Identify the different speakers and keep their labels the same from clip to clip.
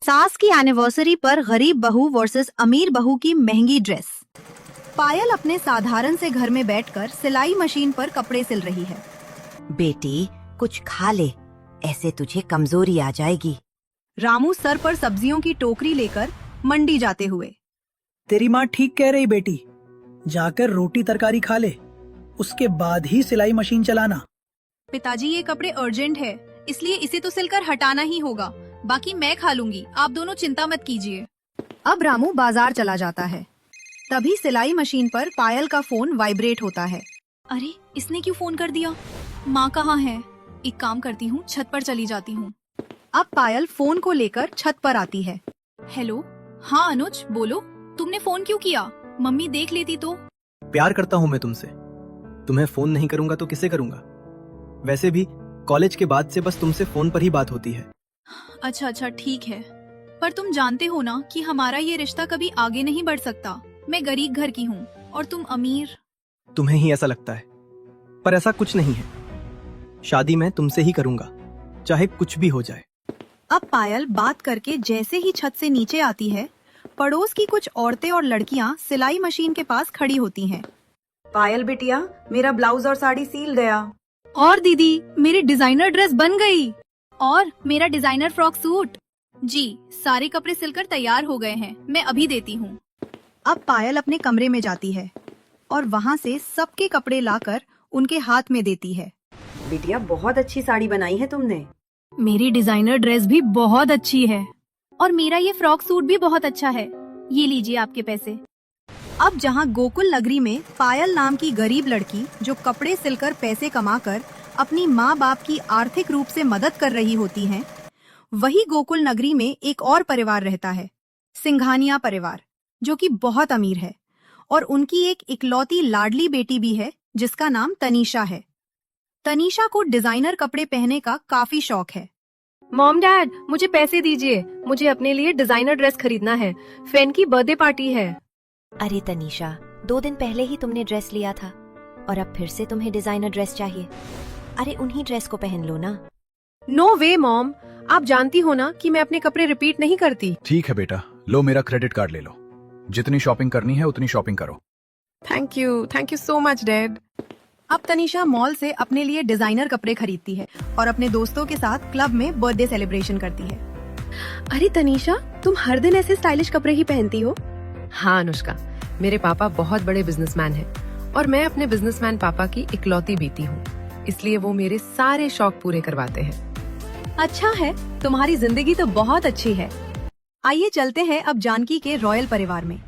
Speaker 1: सास की एनिवर्सरी पर गरीब बहू वर्सेस अमीर बहू की महंगी ड्रेस। पायल अपने साधारण से घर में बैठकर सिलाई मशीन पर कपड़े सिल रही है।
Speaker 2: बेटी कुछ खा ले, ऐसे तुझे कमजोरी आ जाएगी।
Speaker 1: रामू सर पर सब्जियों की टोकरी लेकर मंडी जाते हुए।
Speaker 3: तेरी माँ ठीक कह रही बेटी, जाकर रोटी तरकारी खा ले, उसके बाद ही सिलाई मशीन चलाना।
Speaker 1: पिताजी ये कपड़े अर्जेंट है, इसलिए इसे तो सिलकर हटाना ही होगा, बाकी मैं खा लूंगी, आप दोनों चिंता मत कीजिए। अब रामू बाजार चला जाता है। तभी सिलाई मशीन पर पायल का फोन वाइब्रेट होता है। अरे इसने क्यों फोन कर दिया? माँ कहाँ है? एक काम करती हूँ, छत पर चली जाती हूँ। अब पायल फोन को लेकर छत पर आती है। हेलो, हाँ अनुज बोलो, तुमने फोन क्यों किया? मम्मी देख लेती तो।
Speaker 4: प्यार करता हूँ मैं तुमसे, तुम्हें फोन नहीं करूंगा तो किसे करूंगा? वैसे भी कॉलेज के बाद से बस तुमसे फोन पर ही बात होती है।
Speaker 1: अच्छा ठीक है, पर तुम जानते हो ना कि हमारा ये रिश्ता कभी आगे नहीं बढ़ सकता। मैं गरीब घर की हूँ और तुम अमीर।
Speaker 4: तुम्हें ही ऐसा लगता है, पर ऐसा कुछ नहीं है। शादी मैं तुमसे ही करूंगा, चाहे कुछ भी हो जाए।
Speaker 1: अब पायल बात करके जैसे ही छत से नीचे आती है, पड़ोस की कुछ औरतें और लड़कियां सिलाई मशीन के पास खड़ी होती हैं।
Speaker 5: पायल बिटिया, मेरा ब्लाउज और साड़ी सील गया।
Speaker 1: और दीदी, मेरी डिजाइनर ड्रेस बन गई। और मेरा डिजाइनर फ्रॉक सूट। जी, सारे कपड़े सिलकर तैयार हो गए हैं, मैं अभी देती हूँ। अब पायल अपने कमरे में जाती है और वहाँ से सबके कपड़े लाकर उनके हाथ में देती है।
Speaker 5: बिटिया बहुत अच्छी साड़ी बनाई है तुमने।
Speaker 1: मेरी डिजाइनर ड्रेस भी बहुत अच्छी है और मेरा ये फ्रॉक सूट भी बहुत अच्छा है। ये लीजिए आपके पैसे। अब जहाँ गोकुल नगरी में पायल नाम की गरीब लड़की जो कपड़े सिलकर पैसे कमाकर अपनी माँ बाप की आर्थिक रूप से मदद कर रही होती हैं, वही गोकुल नगरी में एक और परिवार रहता है, सिंघानिया परिवार, जो कि बहुत अमीर है और उनकी एक इकलौती लाडली बेटी भी है जिसका नाम तनीषा है। तनीषा को डिजाइनर कपड़े पहनने का काफी शौक है।
Speaker 6: मॉम डैड, मुझे पैसे दीजिए, मुझे अपने लिए डिजाइनर ड्रेस खरीदना है। फैन की बर्थडे पार्टी है।
Speaker 2: अरे तनीषा, 2 दिन पहले ही तुमने ड्रेस लिया था और अब फिर से तुम्हें डिजाइनर ड्रेस चाहिए। अरे उन्हीं ड्रेस को पहन लो ना।
Speaker 6: नो वे मॉम, आप जानती हो ना कि मैं अपने कपड़े रिपीट नहीं करती।
Speaker 7: ठीक है बेटा, लो मेरा क्रेडिट कार्ड ले लो, जितनी शॉपिंग करनी है उतनी शॉपिंग करो।
Speaker 6: Thank you so much dad.
Speaker 1: अब तनीषा मॉल से अपने लिए डिजाइनर कपड़े खरीदती है और अपने दोस्तों के साथ क्लब में बर्थडे सेलिब्रेशन करती है।
Speaker 6: अरे तनीषा, तुम हर दिन ऐसे स्टाइलिश कपड़े ही पहनती हो? हाँ अनुष्का, मेरे पापा बहुत बड़े बिजनेसमैन हैं और मैं अपने बिजनेसमैन पापा की इकलौती बेटी हूँ, इसलिए वो मेरे सारे शौक पूरे करवाते हैं।
Speaker 1: अच्छा है, तुम्हारी जिंदगी तो बहुत अच्छी है। आइए चलते हैं अब जानकी के रॉयल परिवार में,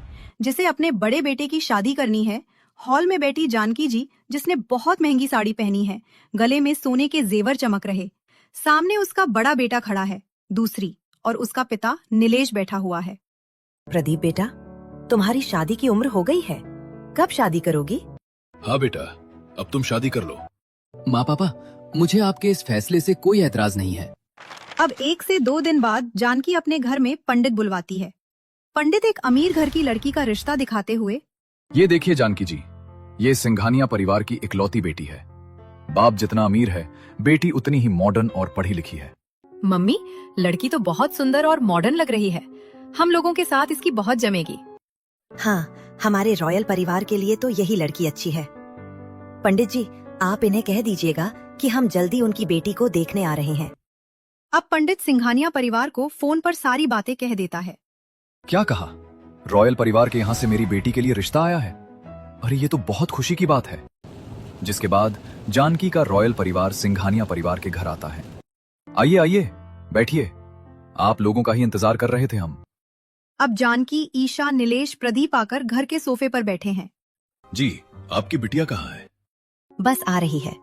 Speaker 1: जिसे अपने बड़े बेटे की शादी करनी है। हॉल में बैठी जानकी जी, जिसने बहुत महंगी साड़ी पहनी है, गले में सोने के जेवर चमक रहे। सामने उसका बड़ा बेटा खड़ा है दूसरी, और उसका पिता नीलेश बैठा हुआ है।
Speaker 2: प्रदीप बेटा, तुम्हारी शादी की उम्र हो गई है, कब शादी करोगी?
Speaker 7: हाँ बेटा, अब तुम शादी कर लो।
Speaker 8: माँ पापा, मुझे आपके इस फैसले से कोई ऐतराज नहीं है।
Speaker 1: अब 1 से 2 दिन बाद जानकी अपने घर में पंडित बुलवाती है। पंडित एक अमीर घर की लड़की का रिश्ता दिखाते हुए,
Speaker 7: ये देखिए जानकी जी, ये सिंघानिया परिवार की इकलौती बेटी है। बाप जितना अमीर है, बेटी उतनी ही मॉडर्न और पढ़ी लिखी है।
Speaker 1: मम्मी, लड़की तो बहुत सुंदर और मॉडर्न लग रही है, हम लोगों के साथ इसकी बहुत जमेगी।
Speaker 2: हाँ, हमारे रॉयल परिवार के लिए तो यही लड़की अच्छी है। पंडित जी, आप इन्हें कह दीजिएगा कि हम जल्दी उनकी बेटी को देखने आ रहे हैं।
Speaker 1: अब पंडित सिंघानिया परिवार को फोन पर सारी बातें कह देता है।
Speaker 7: क्या कहा? रॉयल परिवार के यहाँ से मेरी बेटी के लिए रिश्ता आया है? अरे ये तो बहुत खुशी की बात है। जिसके बाद जानकी का रॉयल परिवार सिंघानिया परिवार के घर आता है। आइए आइए, बैठिए, आप लोगों का ही इंतजार कर रहे थे हम।
Speaker 1: अब जानकी, ईशा, नीलेश, प्रदीप आकर घर के सोफे पर बैठे हैं।
Speaker 7: जी, आपकी बिटिया कहाँ है?
Speaker 2: बस आ रही है।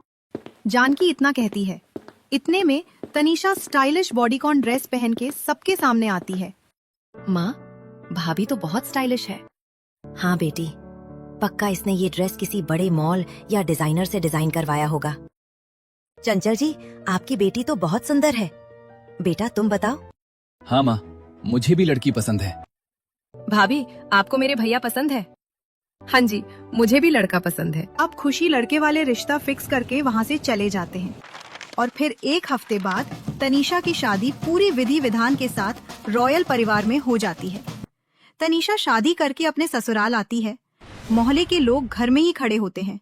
Speaker 1: जानकी इतना कहती है। इतने में तनीषा स्टाइलिश बॉडीकॉन ड्रेस पहन के सबके सामने आती है।
Speaker 2: माँ, भाभी तो बहुत स्टाइलिश है। हाँ बेटी, पक्का इसने ये ड्रेस किसी बड़े मॉल या डिजाइनर से डिजाइन करवाया होगा। चंचल जी, आपकी बेटी तो बहुत सुंदर है। बेटा तुम बताओ।
Speaker 8: हाँ माँ, मुझे भी लड़की पसंद है।
Speaker 6: भाभी, आपको मेरे भैया पसंद है? हाँ जी, मुझे भी लड़का पसंद है।
Speaker 1: अब खुशी लड़के वाले रिश्ता फिक्स करके वहाँ से चले जाते हैं। और फिर एक हफ्ते बाद तनीषा की शादी पूरी विधि विधान के साथ रॉयल परिवार में हो जाती है। तनीषा शादी करके अपने ससुराल आती है। मोहल्ले के लोग घर में ही खड़े होते हैं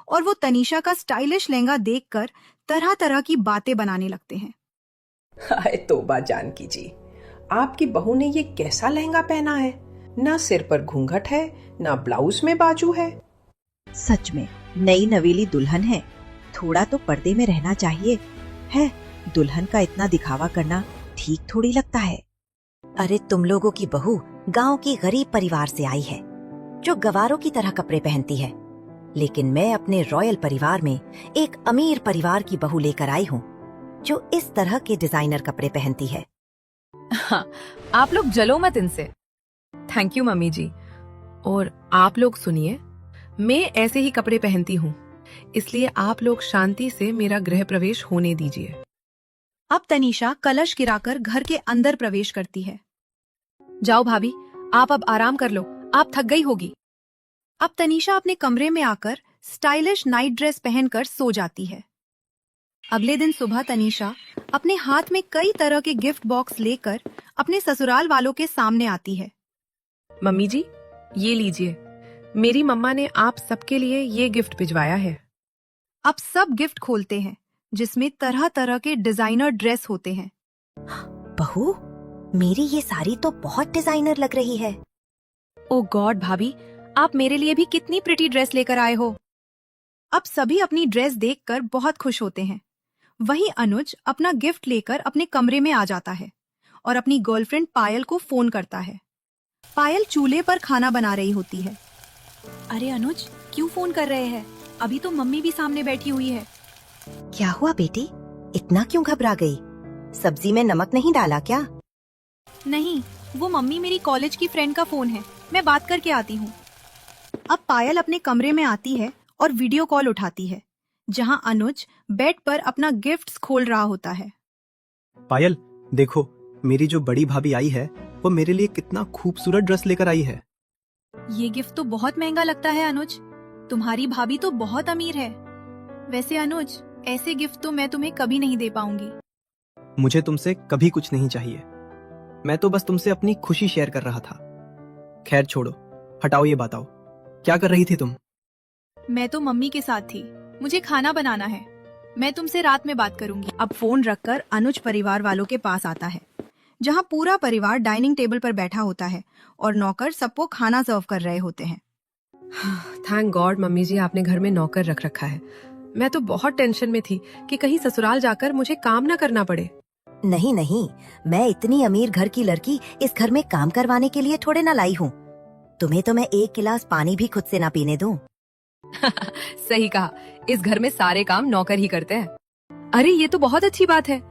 Speaker 1: और वो तनीषा का स्टाइलिश लहंगा देखकर तरह तरह की बातें बनाने लगते हैं।
Speaker 9: हाय तौबा जानकी जी, आपकी बहू ने ये कैसा लहंगा पहना है? ना सिर पर घूंघट है, ना ब्लाउज में बाजू है।
Speaker 2: सच में नई नवेली दुल्हन है, थोड़ा तो पर्दे में रहना चाहिए। है, दुल्हन का इतना दिखावा करना ठीक थोड़ी लगता है। अरे तुम लोगों की बहू गांव की गरीब परिवार से आई है जो गवारों की तरह कपड़े पहनती है, लेकिन मैं अपने रॉयल परिवार में एक अमीर परिवार की बहू लेकर आई हूँ जो इस तरह के डिजाइनर कपड़े पहनती है।
Speaker 6: हाँ, आप लोग जलो मत इनसे। थैंक यू मम्मी जी। और आप लोग सुनिए, मैं ऐसे ही कपड़े पहनती हूँ, इसलिए आप लोग शांति से मेरा गृह प्रवेश होने दीजिए।
Speaker 1: अब तनीषा कलश गिराकर घर के अंदर प्रवेश करती है। जाओ भाभी, आप अब आराम कर लो, आप थक गई होगी। अब तनीषा अपने कमरे में आकर स्टाइलिश नाइट ड्रेस पहनकर सो जाती है। अगले दिन सुबह तनीषा अपने हाथ में कई तरह के गिफ्ट बॉक्स लेकर अपने ससुराल वालों के सामने आती है।
Speaker 6: मम्मी जी, ये लीजिए, मेरी मम्मा ने आप सबके लिए ये गिफ्ट भिजवाया है।
Speaker 1: अब सब गिफ्ट खोलते हैं जिसमें तरह तरह के डिजाइनर ड्रेस होते हैं।
Speaker 2: बहू, मेरी ये साड़ी तो बहुत डिजाइनर लग रही है।
Speaker 1: ओ गॉड भाभी, आप मेरे लिए भी कितनी प्रिटी ड्रेस लेकर आए हो। अब सभी अपनी ड्रेस देखकर बहुत खुश होते हैं। वहीं अनुज अपना गिफ्ट लेकर अपने कमरे में आ जाता है और अपनी गर्लफ्रेंड पायल को फोन करता है। पायल चूल्हे पर खाना बना रही होती है। अरे अनुज, क्यों फोन कर रहे हैं? अभी तो मम्मी भी सामने बैठी हुई है।
Speaker 2: क्या हुआ बेटी, इतना क्यों घबरा गई? सब्जी में नमक नहीं डाला क्या?
Speaker 1: नहीं, वो मम्मी मेरी कॉलेज की फ्रेंड का फोन है, मैं बात करके आती हूँ। अब पायल अपने कमरे में आती है और वीडियो कॉल उठाती है, जहाँ अनुज बेड पर अपना गिफ्ट्स खोल रहा होता है।
Speaker 4: पायल, देखो, मेरी जो बड़ी भाभी आई है वो मेरे लिए कितना खूबसूरत ड्रेस लेकर आई है।
Speaker 1: ये गिफ्ट तो बहुत महंगा लगता है अनुज, तुम्हारी भाभी तो बहुत अमीर है। वैसे अनुज, ऐसे गिफ्ट तो मैं तुम्हें कभी नहीं दे पाऊंगी।
Speaker 4: मुझे तुमसे कभी कुछ नहीं चाहिए, मैं तो बस तुमसे अपनी खुशी शेयर कर रहा था। खैर छोड़ो, हटाओ ये बताओ, क्या कर रही थी तुम?
Speaker 1: मैं तो मम्मी के साथ थी, मुझे खाना बनाना है, मैं तुमसे रात में बात करूंगी। अब फोन रखकर अनुज परिवार वालों के पास आता है, जहाँ पूरा परिवार डाइनिंग टेबल पर बैठा होता है और नौकर सबको खाना सर्व कर रहे होते हैं।
Speaker 6: थैंक गॉड मम्मी जी, आपने घर में नौकर रख रखा है। मैं तो बहुत टेंशन में थी कि कहीं ससुराल जाकर मुझे काम ना करना पड़े।
Speaker 2: नहीं नहीं, मैं इतनी अमीर घर की लड़की इस घर में काम करवाने के लिए थोड़े ना लाई हूँ। तुम्हें तो मैं एक गिलास पानी भी खुद से ना पीने दूं।
Speaker 6: सही कहा, इस घर में सारे काम नौकर ही करते हैं। अरे ये तो बहुत अच्छी बात है,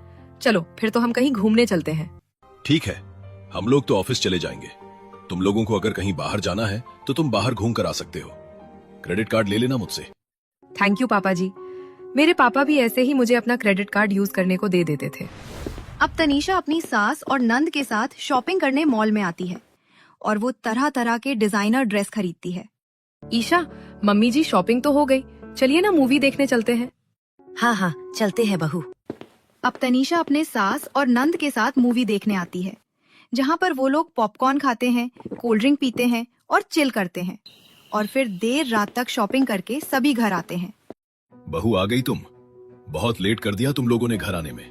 Speaker 6: चलो फिर तो हम कहीं घूमने चलते हैं।
Speaker 10: ठीक है, हम लोग तो ऑफिस चले जाएंगे। तुम लोगों को अगर कहीं बाहर जाना है तो तुम बाहर घूम कर आ सकते हो। क्रेडिट कार्ड ले लेना मुझसे।
Speaker 6: थैंक यू पापा जी, मेरे पापा भी ऐसे ही मुझे अपना क्रेडिट कार्ड यूज करने को दे देते थे।
Speaker 1: अब तनीषा अपनी सास और नंद के साथ शॉपिंग करने मॉल में आती है और वो तरह तरह के डिजाइनर ड्रेस खरीदती है।
Speaker 6: ईशा, मम्मी जी शॉपिंग तो हो गई, चलिए ना मूवी देखने चलते हैं।
Speaker 2: हाँ हाँ, चलते हैं बहू।
Speaker 1: अब तनीषा अपने सास और नंद के साथ मूवी देखने आती है, जहाँ पर वो लोग पॉपकॉर्न खाते हैं, कोल्ड ड्रिंक पीते हैं और चिल करते हैं और फिर देर रात तक शॉपिंग करके सभी घर आते हैं।
Speaker 10: बहू आ गई तुम, बहुत लेट कर दिया तुम लोगों ने घर आने में।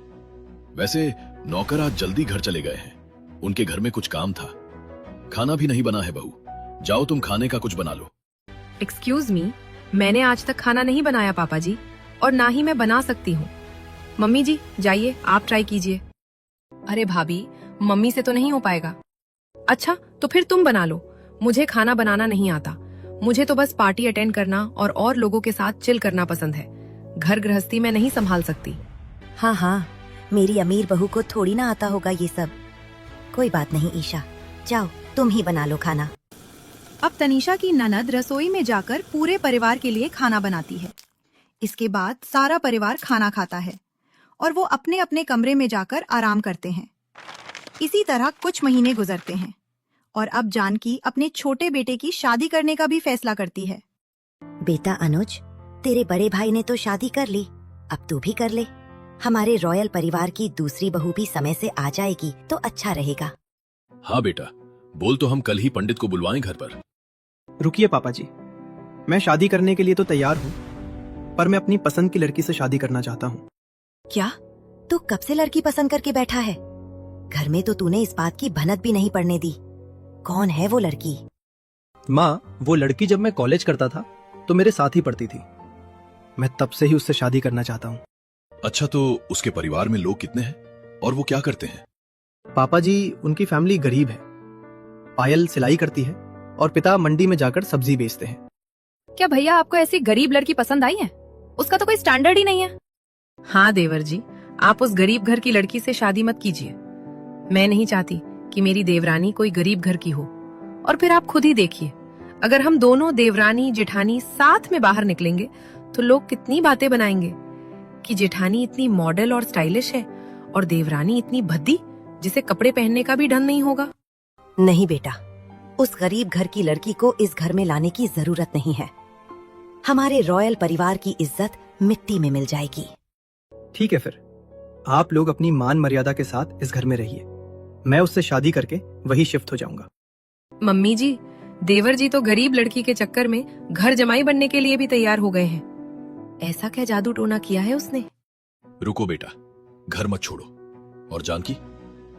Speaker 10: वैसे नौकर आज जल्दी घर चले गए हैं, उनके घर में कुछ काम था। खाना भी नहीं बना है बहू, जाओ तुम खाने का कुछ बना लो।
Speaker 6: एक्सक्यूज मी, मैंने आज तक खाना नहीं बनाया पापा जी, और ना ही मैं बना सकती हूँ। मम्मी जी जाइए, आप ट्राई कीजिए। अरे भाभी, मम्मी से तो नहीं हो पाएगा। अच्छा तो फिर तुम बना लो, मुझे खाना बनाना नहीं आता। मुझे तो बस पार्टी अटेंड करना और लोगों के साथ चिल करना पसंद है। घर गृहस्थी में नहीं संभाल सकती।
Speaker 2: हाँ हाँ, मेरी अमीर बहू को थोड़ी ना आता होगा ये सब। कोई बात नहीं ईशा, जाओ तुम ही बना लो खाना।
Speaker 1: अब तनीषा की ननद रसोई में जाकर पूरे परिवार के लिए खाना बनाती है। इसके बाद सारा परिवार खाना खाता है और वो अपने अपने कमरे में जाकर आराम करते हैं। इसी तरह कुछ महीने गुजरते हैं और अब जानकी अपने छोटे बेटे की शादी करने का भी फैसला करती है।
Speaker 2: बेटा अनुज, तेरे बड़े भाई ने तो शादी कर ली, अब तू भी कर ले। हमारे रॉयल परिवार की दूसरी बहू भी समय से आ जाएगी तो अच्छा रहेगा।
Speaker 10: हाँ बेटा, बोल तो हम कल ही पंडित को बुलवाएं घर पर।
Speaker 4: रुकिए पापा जी, मैं शादी करने के लिए तो तैयार हूँ, पर मैं अपनी पसंद की लड़की से शादी करना चाहता हूँ।
Speaker 2: क्या तू कब से लड़की पसंद करके बैठा है? घर में तो तूने इस बात की भनक भी नहीं पड़ने दी। कौन है वो लड़की?
Speaker 4: माँ, वो लड़की जब मैं कॉलेज करता था तो मेरे साथ ही पढ़ती थी। मैं तब से ही उससे शादी करना चाहता हूँ।
Speaker 10: अच्छा, तो उसके परिवार में लोग कितने हैं और वो क्या करते हैं?
Speaker 4: पापा जी, उनकी फैमिली गरीब है। पायल सिलाई करती है और पिता मंडी में जाकर सब्जी बेचते हैं।
Speaker 1: क्या भैया आपको ऐसी गरीब लड़की पसंद आई है? उसका तो कोई स्टैंडर्ड ही नहीं है।
Speaker 6: हाँ देवर जी, आप उस गरीब घर की लड़की से शादी मत कीजिए। मैं नहीं चाहती कि मेरी देवरानी कोई गरीब घर की हो। और फिर आप खुद ही देखिए, अगर हम दोनों देवरानी जेठानी साथ में बाहर निकलेंगे तो लोग कितनी बातें बनाएंगे कि जेठानी इतनी मॉडल और स्टाइलिश है और देवरानी इतनी भद्दी जिसे कपड़े पहनने का भी ढंग नहीं होगा।
Speaker 2: नहीं बेटा, उस गरीब घर की लड़की को इस घर में लाने की जरूरत नहीं है। हमारे रॉयल परिवार की इज्जत मिट्टी में मिल जाएगी।
Speaker 4: ठीक है, फिर आप लोग अपनी मान मर्यादा के साथ इस घर में रहिए। मैं उससे शादी करके वही शिफ्ट हो जाऊंगा।
Speaker 6: मम्मी जी, देवर जी तो गरीब लड़की के चक्कर में घर जमाई बनने के लिए भी तैयार हो गए हैं। ऐसा क्या जादू टोना किया है उसने?
Speaker 10: रुको बेटा, घर मत छोड़ो। और जानकी,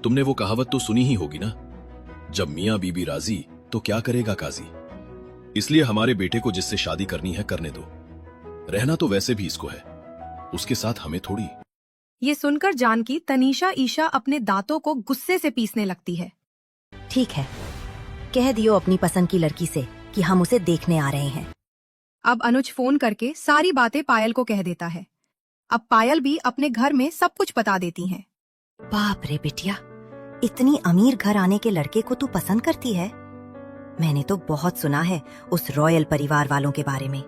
Speaker 10: तुमने वो कहावत तो सुनी ही होगी ना, जब मियाँ बीबी राजी तो क्या करेगा काजी। इसलिए हमारे बेटे को जिससे शादी करनी है करने दो। रहना तो वैसे भी इसको है, उसके साथ हमें थोड़ी।
Speaker 1: ये सुनकर जानकी तनीषा ईशा अपने दांतों को गुस्से से पीसने लगती है।
Speaker 2: ठीक है, कह दियो अपनी पसंद की लड़की से कि हम उसे देखने आ रहे हैं।
Speaker 1: अब अनुज फोन करके सारी बातें पायल को कह देता है। अब पायल भी अपने घर में सब कुछ बता देती हैं।
Speaker 2: बाप रे बिटिया, इतनी अमीर घर आने के लड़के को तू पसंद करती है? मैंने तो बहुत सुना है उस रॉयल परिवार वालों के बारे में।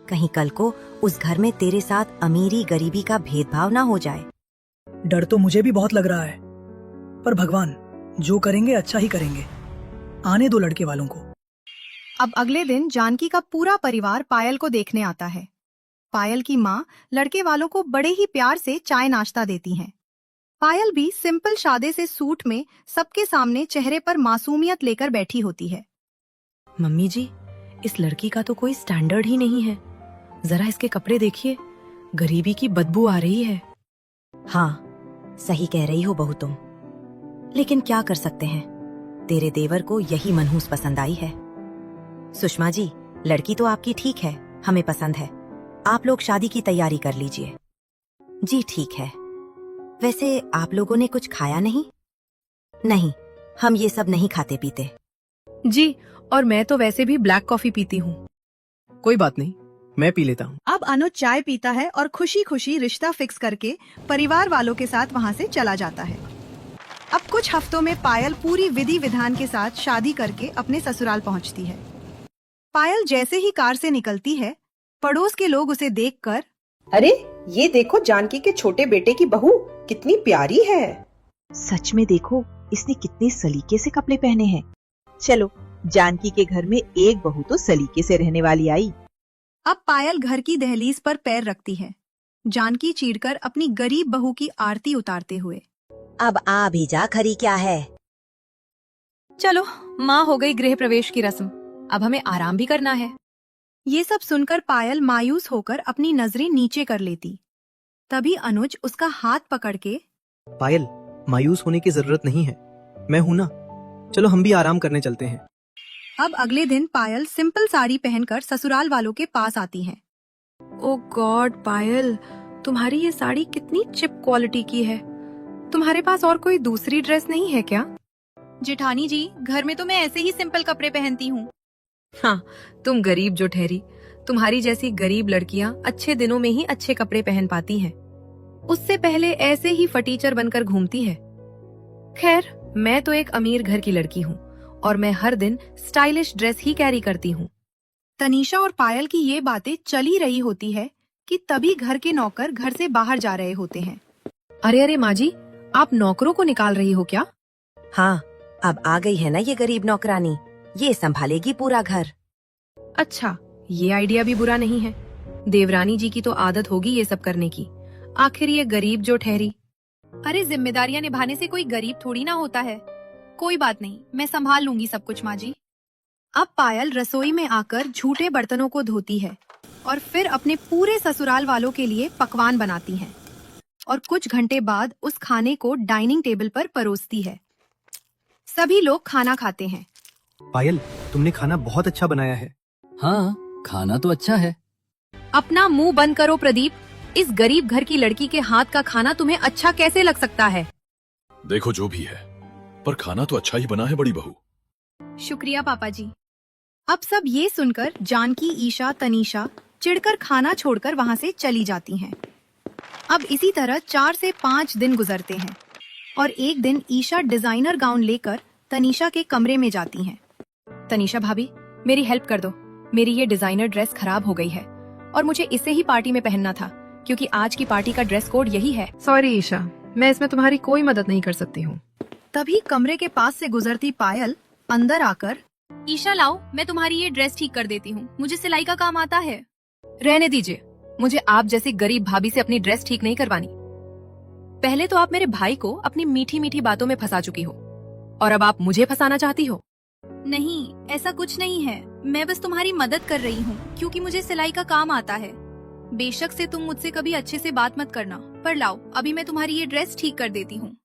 Speaker 2: कहीं कल को उस घर में तेरे साथ अमीरी गरीबी का भेदभाव ना हो जाए।
Speaker 3: डर तो मुझे भी बहुत लग रहा है, पर भगवान जो करेंगे अच्छा ही करेंगे। आने दो लड़के वालों को।
Speaker 1: अब अगले दिन जानकी का पूरा परिवार पायल को देखने आता है। पायल की माँ लड़के वालों को बड़े ही प्यार से चाय नाश्ता देती हैं। पायल भी सिंपल सादे से सूट में सबके सामने चेहरे पर मासूमियत लेकर बैठी होती है।
Speaker 6: मम्मी जी, इस लड़की का तो कोई स्टैंडर्ड ही नहीं है। जरा इसके कपड़े देखिए, गरीबी की बदबू आ रही है।
Speaker 2: हाँ, सही कह रही हो बहू तुम, लेकिन क्या कर सकते हैं, तेरे देवर को यही मनहूस पसंद आई है। सुषमा जी, लड़की तो आपकी ठीक है, हमें पसंद है। आप लोग शादी की तैयारी कर लीजिए। जी ठीक है। वैसे आप लोगों ने कुछ खाया नहीं? नहीं, हम ये सब नहीं खाते पीते।
Speaker 6: जी, और मैं तो वैसे भी ब्लैक कॉफी पीती हूँ।
Speaker 4: कोई बात नहीं, मैं पी लेता हूँ।
Speaker 1: अब अनुज चाय पीता है और खुशी खुशी रिश्ता फिक्स करके परिवार वालों के साथ वहाँ से चला जाता है। अब कुछ हफ्तों में पायल पूरी विधि विधान के साथ शादी करके अपने ससुराल पहुँचती है। पायल जैसे ही कार से निकलती है, पड़ोस के लोग उसे देखकर,
Speaker 9: अरे ये देखो, जानकी के छोटे बेटे की बहू कितनी प्यारी है।
Speaker 11: सच में देखो, इसने कितने सलीके से कपड़े पहने हैं। चलो, जानकी के घर में एक बहू तो सलीके से रहने वाली आई।
Speaker 1: अब पायल घर की दहलीज पर पैर रखती है, जानकी चीढ़कर अपनी गरीब बहू की आरती उतारते हुए।
Speaker 2: अब आ भी जा, खरी क्या है।
Speaker 1: चलो, माँ हो गई गृह प्रवेश की रस्म, अब हमें आराम भी करना है। ये सब सुनकर पायल मायूस होकर अपनी नजरें नीचे कर लेती। तभी अनुज उसका हाथ पकड़ के,
Speaker 4: पायल, मायूस होने की जरूरत नहीं है, मैं हूं ना, चलो हम भी आराम करने चलते हैं।
Speaker 1: अब अगले दिन पायल सिंपल साड़ी पहनकर ससुराल वालों के पास आती है।
Speaker 6: ओ गॉड पायल, तुम्हारी ये साड़ी कितनी चिप क्वालिटी की है। तुम्हारे पास और कोई दूसरी ड्रेस नहीं है क्या?
Speaker 1: जेठानी जी, घर में तो मैं ऐसे ही सिंपल कपड़े पहनती हूँ।
Speaker 6: हाँ, तुम गरीब जो ठहरी। तुम्हारी जैसी गरीब लड़कियां अच्छे दिनों में ही अच्छे कपड़े पहन पाती हैं। उससे पहले ऐसे ही फटीचर बनकर घूमती है। खैर, मैं तो एक अमीर घर की लड़की हूँ और मैं हर दिन स्टाइलिश ड्रेस ही कैरी करती हूँ।
Speaker 1: तनीषा और पायल की ये बातें चली रही होती है कि तभी घर के नौकर घर से बाहर जा रहे होते हैं।
Speaker 6: अरे अरे माँ जी, आप नौकरों को निकाल रही हो क्या?
Speaker 2: हाँ, अब आ गई है ना ये गरीब नौकरानी, ये संभालेगी पूरा घर।
Speaker 6: अच्छा, ये आइडिया भी बुरा नहीं है। देवरानी जी की तो आदत होगी ये सब करने की। आखिर ये गरीब जो ठहरी।
Speaker 1: अरे जिम्मेदारियां निभाने से कोई गरीब थोड़ी ना होता है। कोई बात नहीं, मैं संभाल लूंगी सब कुछ माँ जी। अब पायल रसोई में आकर झूठे बर्तनों को धोती है और फिर अपने पूरे ससुराल वालों के लिए पकवान बनाती है और कुछ घंटे बाद उस खाने को डाइनिंग टेबल पर परोसती है। सभी लोग खाना खाते हैं।
Speaker 4: पायल, तुमने खाना बहुत अच्छा बनाया है।
Speaker 8: हाँ, खाना तो अच्छा है।
Speaker 1: अपना मुंह बंद करो प्रदीप। इस गरीब घर की लड़की के हाथ का खाना तुम्हें अच्छा कैसे लग सकता है?
Speaker 10: देखो जो भी है, पर खाना तो अच्छा ही बना है बड़ी बहू।
Speaker 1: शुक्रिया पापा जी। अब सब ये सुनकर जानकी, ईशा, तनीषा चिढ़कर खाना छोड़कर वहाँ से चली जाती हैं। अब इसी तरह 4 से 5 दिन गुजरते हैं और एक दिन ईशा डिजाइनर गाउन लेकर तनीषा के कमरे में जाती हैं। तनीषा भाभी, मेरी हेल्प कर दो। मेरी ये डिजाइनर ड्रेस खराब हो गई है और मुझे इसे ही पार्टी में पहनना था क्योंकि आज की पार्टी का ड्रेस कोड यही है।
Speaker 6: सॉरी ईशा, मैं इसमें तुम्हारी कोई मदद नहीं कर सकती हूँ।
Speaker 1: तभी कमरे के पास से गुजरती पायल अंदर आकर, ईशा लाओ, मैं तुम्हारी ये ड्रेस ठीक कर देती हूँ, मुझे सिलाई का काम आता है। रहने दीजिए, मुझे आप जैसी गरीब भाभी से अपनी ड्रेस ठीक नहीं करवानी। पहले तो आप मेरे भाई को अपनी मीठी मीठी बातों में फंसा चुकी हो और अब आप मुझे फंसाना चाहती हो। नहीं, ऐसा कुछ नहीं है, मैं बस तुम्हारी मदद कर रही हूँ क्योंकि मुझे सिलाई का काम आता है। बेशक से तुम मुझसे कभी अच्छे से बात मत करना, पर लाओ अभी मैं तुम्हारी ये ड्रेस ठीक कर देती हूँ।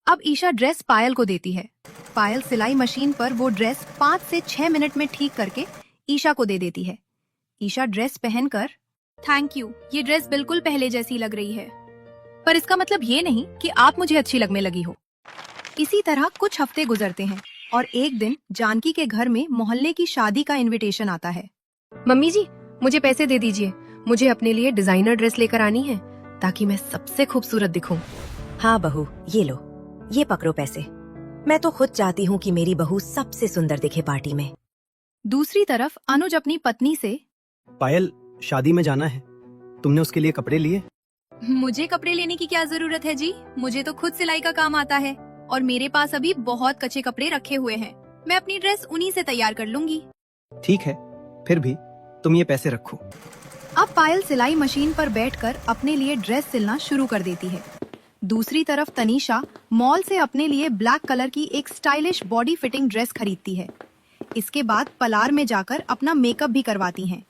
Speaker 1: अब ईशा ड्रेस पायल को देती है। पायल सिलाई मशीन पर वो ड्रेस 5 से 6 मिनट में ठीक करके ईशा को दे देती है। ईशा ड्रेस पहनकर, थैंक यू, ये ड्रेस बिल्कुल पहले जैसी लग रही है, पर इसका मतलब ये नहीं कि आप मुझे अच्छी लगने लगी हो। इसी तरह कुछ हफ्ते गुजरते हैं और एक दिन जानकी के घर में मोहल्ले की शादी का इनविटेशन आता है।
Speaker 6: मम्मी जी, मुझे पैसे दे दीजिए, मुझे अपने लिए डिजाइनर ड्रेस लेकर आनी है ताकि मैं सबसे खूबसूरत दिखूं।
Speaker 2: हाँ बहू, ये लो, ये पकड़ो पैसे। मैं तो खुद चाहती हूँ कि मेरी बहू सबसे सुंदर दिखे पार्टी में।
Speaker 1: दूसरी तरफ अनुज अपनी पत्नी से,
Speaker 4: पायल, शादी में जाना है, तुमने उसके लिए कपड़े लिए?
Speaker 1: मुझे कपड़े लेने की क्या जरूरत है जी, मुझे तो खुद सिलाई का काम आता है और मेरे पास अभी बहुत कच्चे कपड़े रखे हुए हैं, मैं अपनी ड्रेस उन्हीं से तैयार कर लूंगी।
Speaker 4: ठीक है, फिर भी तुम ये पैसे रखो।
Speaker 1: अब पायल सिलाई मशीन पर बैठकर अपने लिए ड्रेस सिलना शुरू कर देती है। दूसरी तरफ तनीषा मॉल से अपने लिए ब्लैक कलर की एक स्टाइलिश बॉडी फिटिंग ड्रेस खरीदती है। इसके बाद पलार में जाकर अपना मेकअप भी करवाती हैं।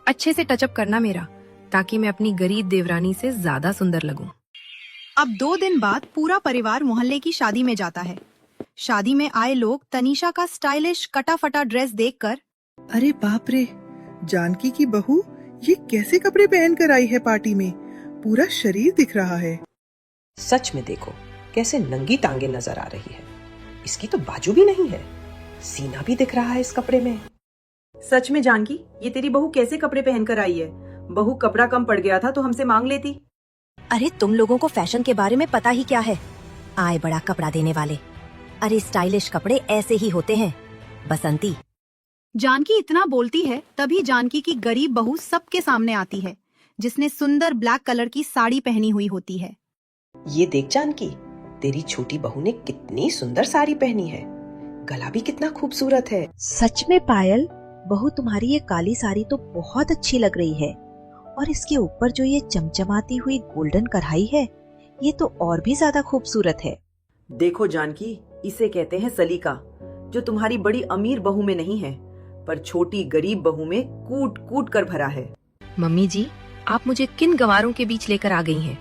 Speaker 6: अच्छे से टचअप करना मेरा, ताकि मैं अपनी गरीब देवरानी से ज्यादा सुंदर लगूं।
Speaker 1: अब 2 दिन बाद पूरा परिवार मोहल्ले की शादी में जाता है। शादी में आए लोग तनीषा का स्टाइलिश कटा फटा ड्रेस देखकर,
Speaker 12: अरे बाप रे, जानकी की बहू ये कैसे कपड़े पहन कर आई है पार्टी में, पूरा शरीर दिख रहा है।
Speaker 9: सच में देखो कैसे नंगी टांगे नजर आ रही है। इसकी तो बाजू भी नहीं है, सीना भी दिख रहा है इस कपड़े में।
Speaker 5: सच में जानकी, ये तेरी बहू कैसे कपड़े पहनकर आई है? बहू कपड़ा कम पड़ गया था तो हमसे मांग लेती।
Speaker 2: अरे तुम लोगों को फैशन के बारे में पता ही क्या है? आए बड़ा कपड़ा देने वाले। अरे स्टाइलिश कपड़े ऐसे ही होते हैं, बसंती।
Speaker 1: जानकी इतना बोलती है तभी जानकी की गरीब बहू सबके सामने आती है, जिसने सुंदर ब्लैक कलर की साड़ी पहनी हुई होती है।
Speaker 9: ये देख जानकी, तेरी छोटी बहू ने कितनी सुंदर साड़ी पहनी है, गला भी कितना खूबसूरत है।
Speaker 11: सच में पायल, बहू तुम्हारी ये काली साड़ी तो बहुत अच्छी लग रही है और इसके ऊपर जो ये चमचमाती हुई गोल्डन कढ़ाई है, ये तो और भी ज्यादा खूबसूरत है।
Speaker 5: देखो जानकी, इसे कहते हैं सलीका, जो तुम्हारी बड़ी अमीर बहू में नहीं है, पर छोटी गरीब बहू में कूट कूट कर भरा है।
Speaker 6: मम्मी जी, आप मुझे किन गंवारों के बीच लेकर आ गई हैं?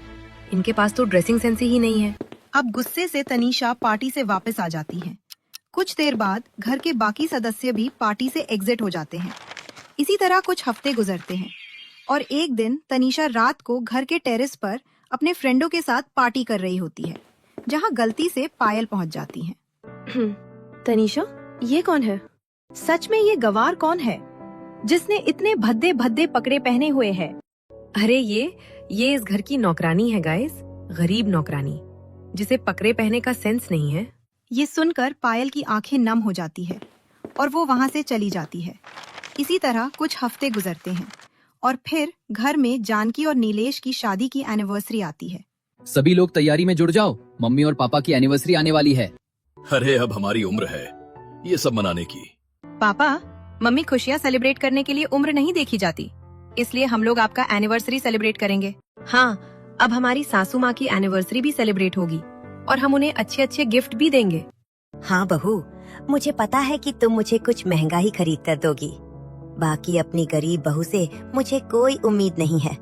Speaker 6: इनके पास तो ड्रेसिंग सेंस ही नहीं है।
Speaker 1: अब गुस्से से तनीषा पार्टी से वापस आ जाती है। कुछ देर बाद घर के बाकी सदस्य भी पार्टी से एग्जिट हो जाते हैं। इसी तरह कुछ हफ्ते गुजरते हैं और एक दिन तनीषा रात को घर के टेरेस पर अपने फ्रेंडों के साथ पार्टी कर रही होती है, जहां गलती से पायल पहुंच जाती है।
Speaker 6: तनीषा, ये कौन है?
Speaker 1: सच में ये गवार कौन है जिसने इतने भद्दे भद्दे पकड़े पहने हुए हैं?
Speaker 6: अरे ये इस घर की नौकरानी है गाइस, गरीब नौकरानी, जिसे पकड़े पहने का सेंस नहीं है।
Speaker 1: ये सुनकर पायल की आंखें नम हो जाती है और वो वहां से चली जाती है। इसी तरह कुछ हफ्ते गुजरते हैं और फिर घर में जानकी और नीलेश की शादी की एनिवर्सरी आती है।
Speaker 8: सभी लोग तैयारी में जुड़ जाओ, मम्मी और पापा की एनिवर्सरी आने वाली है।
Speaker 10: अरे अब हमारी उम्र है ये सब मनाने की।
Speaker 1: पापा, मम्मी, खुशियाँ सेलिब्रेट करने के लिए उम्र नहीं देखी जाती, इसलिए हम लोग आपका एनिवर्सरी सेलिब्रेट करेंगे।
Speaker 2: हाँ,
Speaker 6: अब हमारी सासू माँ की एनिवर्सरी भी सेलिब्रेट होगी और हम उन्हें अच्छे अच्छे गिफ्ट भी देंगे।
Speaker 2: हाँ बहू, मुझे पता है कि तुम मुझे कुछ महंगा ही खरीद कर दोगी। बाकी अपनी गरीब बहू से मुझे कोई उम्मीद नहीं है।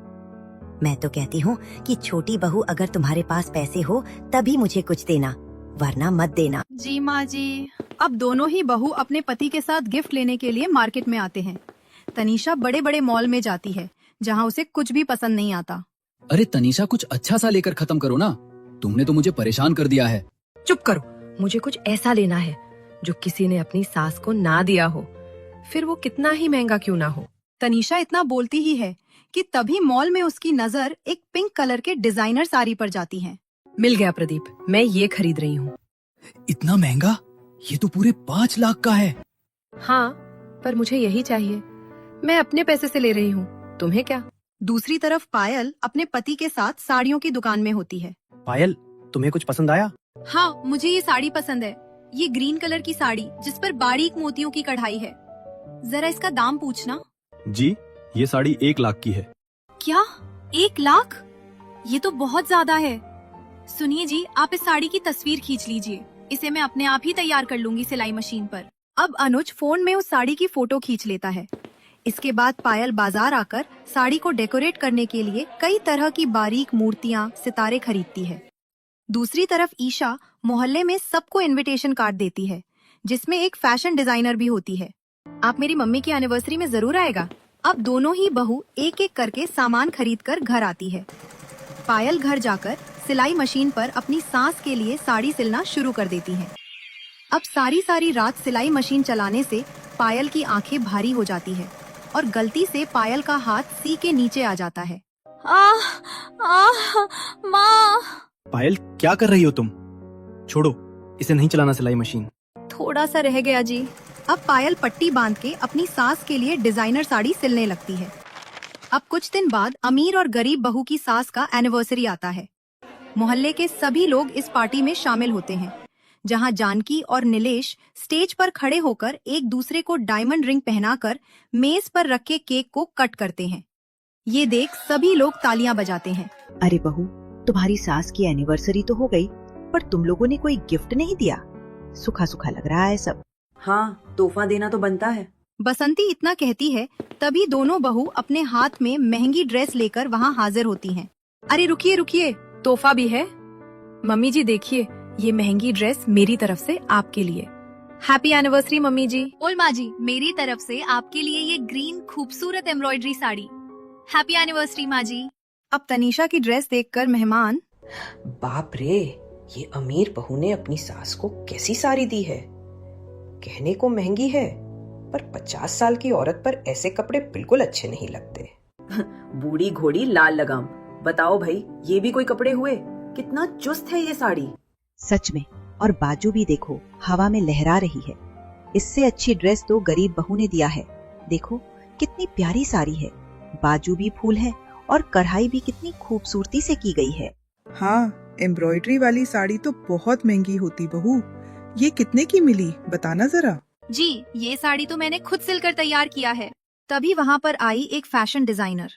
Speaker 2: मैं तो कहती हूँ कि छोटी बहू, अगर तुम्हारे पास पैसे हो तभी मुझे कुछ देना, वरना मत देना।
Speaker 1: जी माँ जी। अब दोनों ही बहू अपने पति के साथ गिफ्ट लेने के लिए मार्केट में आते हैं। तनीषा बड़े बड़े मॉल में जाती है जहाँ उसे कुछ भी पसंद नहीं आता।
Speaker 8: अरे तनीषा, कुछ अच्छा सा लेकर खत्म करो ना, तुमने तो मुझे परेशान कर दिया है।
Speaker 6: चुप करो, मुझे कुछ ऐसा लेना है जो किसी ने अपनी सास को ना दिया हो, फिर वो कितना ही महंगा क्यों ना हो।
Speaker 1: तनीषा इतना बोलती ही है कि तभी मॉल में उसकी नजर एक पिंक कलर के डिजाइनर साड़ी पर जाती है।
Speaker 6: मिल गया प्रदीप, मैं ये खरीद रही हूँ।
Speaker 8: इतना महंगा? ये तो पूरे 5 लाख का है।
Speaker 6: हाँ, पर मुझे यही चाहिए। मैं अपने पैसे से ले रही हूँ, तुम्हें क्या।
Speaker 1: दूसरी तरफ पायल अपने पति के साथ साड़ियों की दुकान में होती है।
Speaker 4: पायल, तुम्हें कुछ पसंद आया?
Speaker 1: हाँ, मुझे ये साड़ी पसंद है। ये ग्रीन कलर की साड़ी जिस पर बारीक मोतियों की कढ़ाई है। जरा इसका दाम पूछना।
Speaker 4: जी, ये साड़ी 1 लाख की है।
Speaker 1: क्या 1 लाख? ये तो बहुत ज्यादा है। सुनिए जी, आप इस साड़ी की तस्वीर खींच लीजिए। इसे मैं अपने आप ही तैयार कर लूंगी सिलाई मशीन पर। अब अनुज फोन में उस साड़ी की फोटो खींच लेता है। इसके बाद पायल बाजार आकर साड़ी को डेकोरेट करने के लिए कई तरह की बारीक मूर्तियाँ, सितारे खरीदती है। दूसरी तरफ ईशा मोहल्ले में सबको इनविटेशन कार्ड देती है, जिसमें एक फैशन डिजाइनर भी होती है। आप मेरी मम्मी की एनिवर्सरी में जरूर आएगा। अब दोनों ही बहू एक एक करके सामान खरीद कर घर आती है। पायल घर जाकर सिलाई मशीन पर अपनी सास के लिए साड़ी सिलना शुरू कर देती है। अब सारी रात सिलाई मशीन चलाने से पायल की आंखें भारी हो जाती है और गलती से पायल का हाथ सी के नीचे आ जाता है। माँ।
Speaker 4: पायल, क्या कर रही हो तुम? छोड़ो, इसे नहीं चलाना सिलाई मशीन।
Speaker 1: थोड़ा सा रह गया जी। अब पायल पट्टी बांध के अपनी सास के लिए डिजाइनर साड़ी सिलने लगती है। अब कुछ दिन बाद अमीर और गरीब बहू की सास का एनिवर्सरी आता है। मोहल्ले के सभी लोग इस पार्टी में शामिल होते हैं, जहां जानकी और नीलेश स्टेज पर खड़े होकर एक दूसरे को डायमंड रिंग पहनाकर मेज पर रखे केक को कट करते हैं। ये देख सभी लोग तालियां बजाते हैं।
Speaker 11: अरे बहू, तुम्हारी सास की एनिवर्सरी तो हो गई, पर तुम लोगों ने कोई गिफ्ट नहीं दिया। सूखा सूखा लग रहा है सब।
Speaker 5: हाँ, तोहफा देना तो बनता है।
Speaker 1: बसंती इतना कहती है, तभी दोनों बहू अपने हाथ में महंगी ड्रेस लेकर वहाँ हाजिर होती हैं।
Speaker 6: अरे रुकिए रुकिए, तोहफा भी है। मम्मी जी देखिए, ये महंगी ड्रेस मेरी तरफ से आपके लिए। हैप्पी एनिवर्सरी मम्मी जी।
Speaker 1: और माँ जी, मेरी तरफ से आपके लिए ये ग्रीन खूबसूरत एम्ब्रॉयडरी साड़ी। हैप्पी एनिवर्सरी माँ जी। अब तनीषा की ड्रेस देखकर मेहमान,
Speaker 9: बाप रे, ये अमीर बहू ने अपनी सास को कैसी साड़ी दी है। कहने को महंगी है, पर 50 साल की औरत पर ऐसे कपड़े बिल्कुल अच्छे नहीं लगते।
Speaker 5: बूढ़ी घोड़ी लाल लगाम। बताओ भाई, ये भी कोई कपड़े हुए? कितना चुस्त है ये साड़ी।
Speaker 11: सच में, और बाजू भी देखो, हवा में लहरा रही है। इससे अच्छी ड्रेस तो गरीब बहू ने दिया है। देखो कितनी प्यारी साड़ी है, बाजू भी फूल है और कढ़ाई भी कितनी खूबसूरती से की गई है।
Speaker 12: हाँ, एम्ब्रॉयडरी वाली साड़ी तो बहुत महंगी होती बहू। ये कितने की मिली, बताना जरा।
Speaker 1: जी, ये साड़ी तो मैंने खुद सिलकर तैयार किया है। तभी वहाँ पर आई एक फैशन डिजाइनर।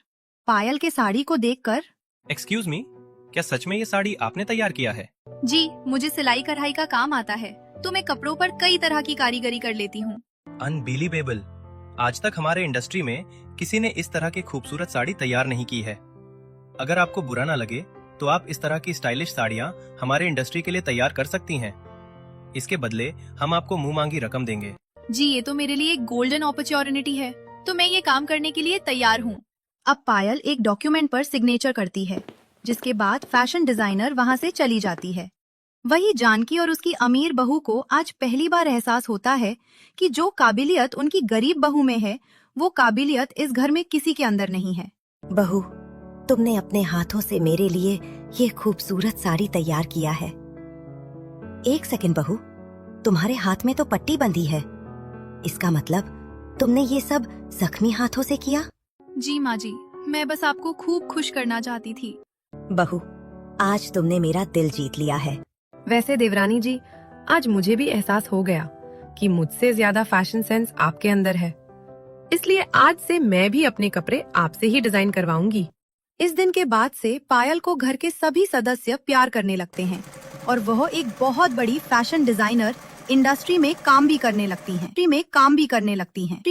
Speaker 1: पायल के साड़ी को देखकर,
Speaker 13: एक्सक्यूज मी, क्या सच में ये साड़ी आपने तैयार किया है?
Speaker 1: जी, मुझे सिलाई कढ़ाई का काम आता है, तो मैं कपड़ों पर कई तरह की कारीगरी कर लेती हूँ।
Speaker 13: अनबिलीवेबल, आज तक हमारे इंडस्ट्री में किसी ने इस तरह की खूबसूरत साड़ी तैयार नहीं की है। अगर आपको बुरा ना लगे तो आप इस तरह की स्टाइलिश साड़ियाँ हमारे इंडस्ट्री के लिए तैयार कर सकती हैं। इसके बदले हम आपको मुंह मांगी रकम देंगे।
Speaker 1: जी, ये तो मेरे लिए एक गोल्डन अपॉर्चुनिटी है, तो मैं ये काम करने के लिए तैयार हूँ। अब पायल एक डॉक्यूमेंट पर सिग्नेचर करती है, जिसके बाद फैशन डिजाइनर वहाँ से चली जाती है। वही जानकी और उसकी अमीर बहू को आज पहली बार एहसास होता है कि जो काबिलियत उनकी गरीब बहू में है, वो काबिलियत इस घर में किसी के अंदर नहीं है।
Speaker 2: बहू, तुमने अपने हाथों से मेरे लिए ये खूबसूरत साड़ी तैयार किया है। एक सेकंड बहू, तुम्हारे हाथ में तो पट्टी बंधी है। इसका मतलब तुमने ये सब जख्मी हाथों से किया?
Speaker 1: जी माँ जी, मैं बस आपको खूब खुश करना चाहती थी।
Speaker 2: बहू, आज तुमने मेरा दिल जीत लिया है।
Speaker 6: वैसे देवरानी जी, आज मुझे भी एहसास हो गया कि मुझसे ज्यादा फैशन सेंस आपके अंदर है। इसलिए आज से मैं भी अपने कपड़े आपसे ही डिजाइन करवाऊंगी।
Speaker 1: इस दिन के बाद से पायल को घर के सभी सदस्य प्यार करने लगते हैं और वह एक बहुत बड़ी फैशन डिजाइनर इंडस्ट्री में काम भी करने लगती हैं।